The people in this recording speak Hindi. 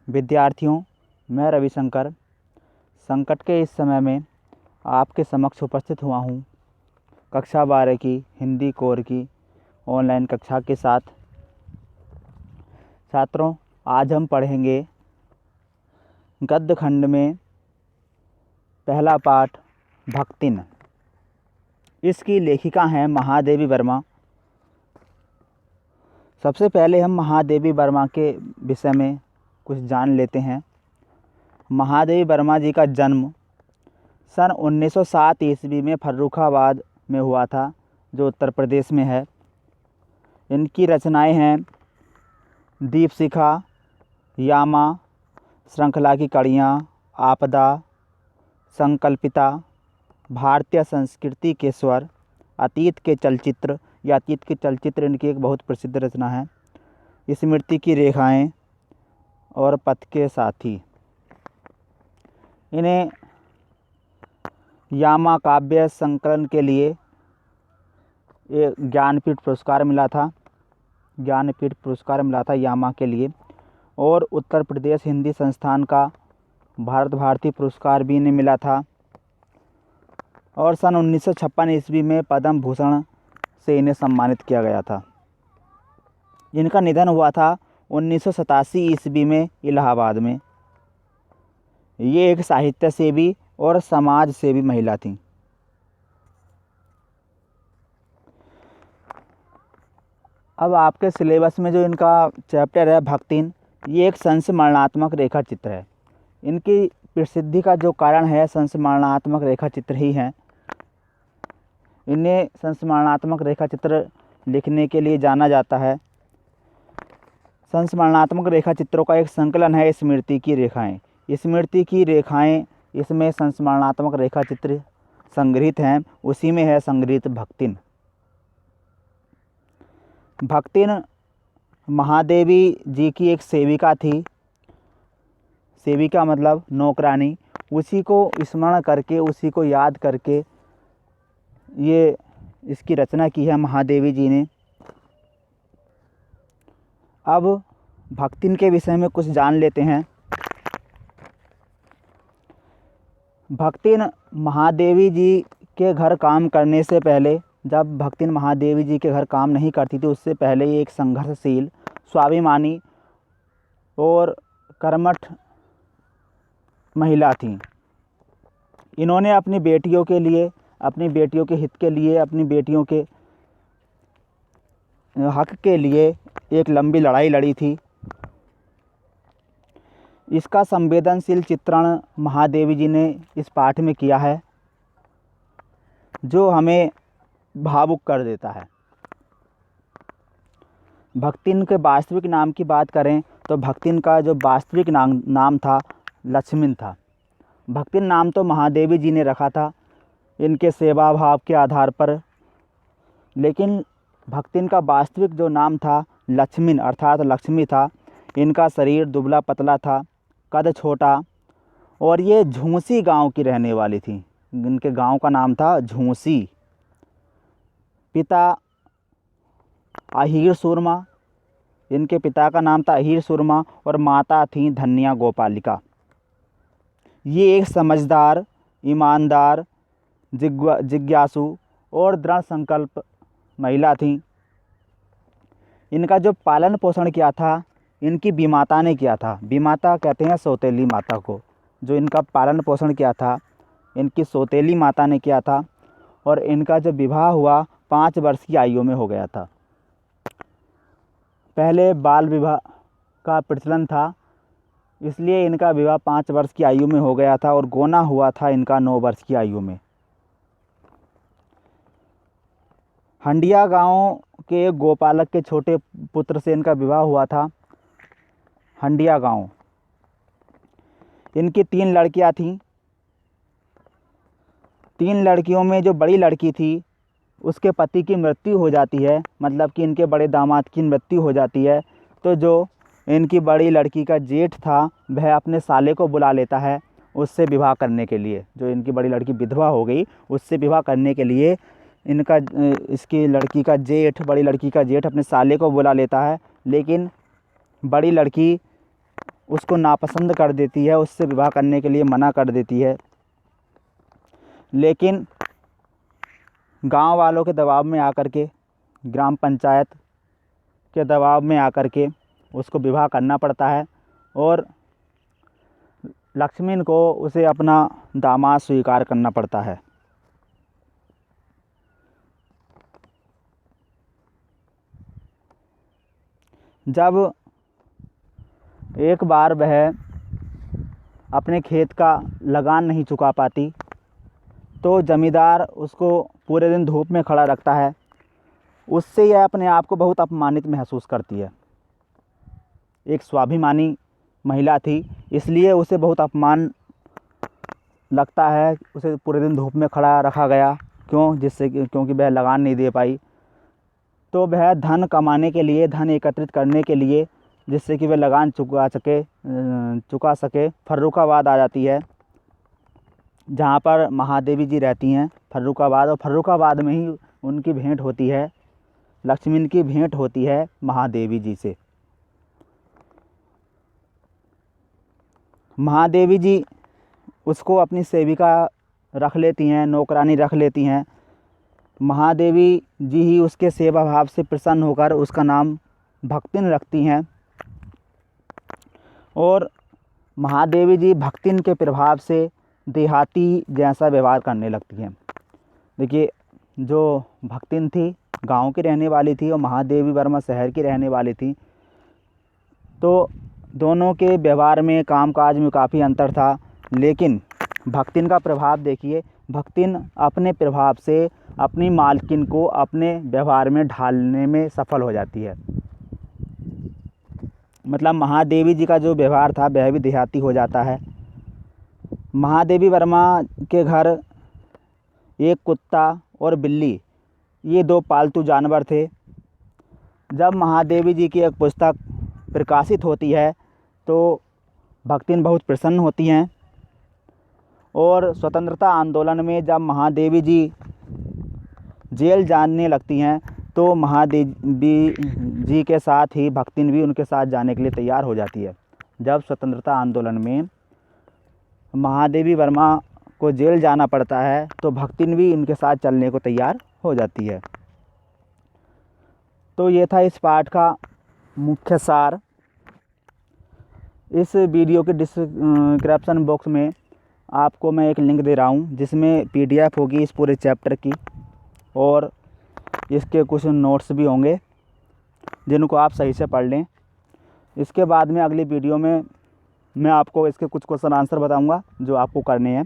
विद्यार्थियों, मैं रविशंकर संकट के इस समय में आपके समक्ष उपस्थित हुआ हूँ कक्षा 12 की हिंदी कोर की ऑनलाइन कक्षा के साथ। छात्रों, आज हम पढ़ेंगे गद्य खंड में पहला पाठ भक्तिन। इसकी लेखिका हैं महादेवी वर्मा। सबसे पहले हम महादेवी वर्मा के विषय में कुछ जान लेते हैं। महादेवी वर्मा जी का जन्म सन 1907 ईस्वी में फर्रुखाबाद में हुआ था, जो उत्तर प्रदेश में है। इनकी रचनाएं हैं दीपशिखा, यामा, श्रृंखला की कड़ियाँ, आपदा, संकल्पिता, भारतीय संस्कृति के स्वर, अतीत के चलचित्र। या अतीत के चलचित्र इनकी एक बहुत प्रसिद्ध रचना है। स्मृति की रेखाएं और पथ के साथी। इन्हें यामा काव्य संकलन के लिए एक ज्ञानपीठ पुरस्कार मिला था। ज्ञानपीठ पुरस्कार मिला था यामा के लिए। और उत्तर प्रदेश हिंदी संस्थान का भारत भारती पुरस्कार भी इन्हें मिला था। और सन 1956 ईस्वी में पद्म भूषण से इन्हें सम्मानित किया गया था। इनका निधन हुआ था 1987 ईस्वी में इलाहाबाद में। ये एक साहित्य सेवी और समाज सेवी महिला थी। अब आपके सिलेबस में जो इनका चैप्टर है भक्तिन, ये एक संस्मरणात्मक रेखा चित्र है। इनकी प्रसिद्धि का जो कारण है संस्मरणात्मक रेखा चित्र ही है। इन्हें संस्मरणात्मक रेखा चित्र लिखने के लिए जाना जाता है। संस्मरणात्मक रेखा चित्रों का एक संकलन है स्मृति की रेखाएं। स्मृति की रेखाएं, इसमें संस्मरणात्मक रेखा चित्र संग्रहित हैं। उसी में है संग्रहित भक्तिन। भक्तिन महादेवी जी की एक सेविका थी। सेविका मतलब नौकरानी। उसी को स्मरण करके, उसी को याद करके ये इसकी रचना की है महादेवी जी ने। अब भक्तिन के विषय में कुछ जान लेते हैं। भक्तिन महादेवी जी के घर काम करने से पहले, जब भक्तिन महादेवी जी के घर काम नहीं करती थी, उससे पहले ये एक संघर्षशील, स्वाभिमानी और कर्मठ महिला थी। इन्होंने अपनी बेटियों के लिए, अपनी बेटियों के हित के लिए, अपनी बेटियों के हक के लिए एक लंबी लड़ाई लड़ी थी। इसका संवेदनशील चित्रण महादेवी जी ने इस पाठ में किया है, जो हमें भावुक कर देता है। भक्तिन के वास्तविक नाम की बात करें तो भक्तिन का जो वास्तविक नाम था लक्ष्मण था। भक्तिन नाम तो महादेवी जी ने रखा था इनके सेवा भाव के आधार पर, लेकिन भक्तिन का वास्तविक जो नाम था लक्ष्मण अर्थात लक्ष्मी था। इनका शरीर दुबला पतला था, कद छोटा, और ये झूंसी गांव की रहने वाली थी। इनके गांव का नाम था झूंसी। पिता अहीर सुरमा, इनके पिता का नाम था अहीर सुरमा और माता थी धन्या गोपालिका। ये एक समझदार, ईमानदार, जिज्ञासु और दृढ़ संकल्प महिला थी। इनका जो पालन पोषण किया था इनकी बीमाता ने किया था। बीमाता कहते हैं सौतेली माता को। जो इनका पालन पोषण किया था इनकी सौतेली माता ने किया था। और इनका जो विवाह हुआ 5 वर्ष की आयु में हो गया था। पहले बाल विवाह का प्रचलन था, इसलिए इनका विवाह 5 वर्ष की आयु में हो गया था और गोना हुआ था इनका 9 वर्ष की आयु में। हंडिया गांव के एक गोपालक के छोटे पुत्र से इनका विवाह हुआ था। हंडिया गांव। इनकी 3 लड़कियां थीं। 3 लड़कियों में जो बड़ी लड़की थी उसके पति की मृत्यु हो जाती है, मतलब कि इनके बड़े दामाद की मृत्यु हो जाती है। तो जो इनकी बड़ी लड़की का जेठ था वह अपने साले को बुला लेता है उससे विवाह करने के लिए। जो इनकी बड़ी लड़की विधवा हो गई उससे विवाह करने के लिए इनका इसकी लड़की का जेठ, बड़ी लड़की का जेठ अपने साले को बुला लेता है। लेकिन बड़ी लड़की उसको नापसंद कर देती है, उससे विवाह करने के लिए मना कर देती है। लेकिन गांव वालों के दबाव में आकर के, ग्राम पंचायत के दबाव में आकर के उसको विवाह करना पड़ता है और लक्ष्मण को उसे अपना दामाद स्वीकार करना पड़ता है। जब एक बार वह अपने खेत का लगान नहीं चुका पाती तो जमींदार उसको पूरे दिन धूप में खड़ा रखता है। उससे यह अपने आप को बहुत अपमानित महसूस करती है। एक स्वाभिमानी महिला थी, इसलिए उसे बहुत अपमान लगता है। उसे पूरे दिन धूप में खड़ा रखा गया, क्योंकि वह लगान नहीं दे पाई। तो वह धन कमाने के लिए, धन एकत्रित करने के लिए, जिससे कि वह लगान चुका सके फर्रुखाबाद आ जाती है, जहाँ पर महादेवी जी रहती हैं, फर्रुखाबाद। और फर्रुखाबाद में ही उनकी भेंट होती है, लक्ष्मण की भेंट होती है महादेवी जी से। महादेवी जी उसको अपनी सेविका रख लेती हैं, नौकरानी रख लेती हैं। महादेवी जी ही उसके सेवा भाव से प्रसन्न होकर उसका नाम भक्तिन रखती हैं। और महादेवी जी भक्तिन के प्रभाव से देहाती जैसा व्यवहार करने लगती हैं। देखिए, जो भक्तिन थी गांव की रहने वाली थी और महादेवी वर्मा शहर की रहने वाली थी, तो दोनों के व्यवहार में, कामकाज में काफ़ी अंतर था। लेकिन भक्तिन का प्रभाव देखिए, भक्तिन अपने प्रभाव से अपनी मालकिन को अपने व्यवहार में ढालने में सफल हो जाती है। मतलब महादेवी जी का जो व्यवहार था वह भी देहाती हो जाता है। महादेवी वर्मा के घर एक कुत्ता और बिल्ली, ये 2 पालतू जानवर थे। जब महादेवी जी की एक पुस्तक प्रकाशित होती है तो भक्तिन बहुत प्रसन्न होती हैं। और स्वतंत्रता आंदोलन में जब महादेवी जी जेल जाने लगती हैं तो महादेवी जी के साथ ही भक्तिन भी उनके साथ जाने के लिए तैयार हो जाती है। जब स्वतंत्रता आंदोलन में महादेवी वर्मा को जेल जाना पड़ता है तो भक्तिन भी इनके साथ चलने को तैयार हो जाती है। तो ये था इस पाठ का मुख्य सार। इस वीडियो के डिस्क्रिप्शन बॉक्स में आपको मैं एक लिंक दे रहा हूँ, जिसमें PDF होगी इस पूरे चैप्टर की, और इसके कुछ नोट्स भी होंगे जिनको आप सही से पढ़ लें। इसके बाद में अगली वीडियो में मैं आपको इसके कुछ क्वेश्चन आंसर बताऊंगा जो आपको करने हैं।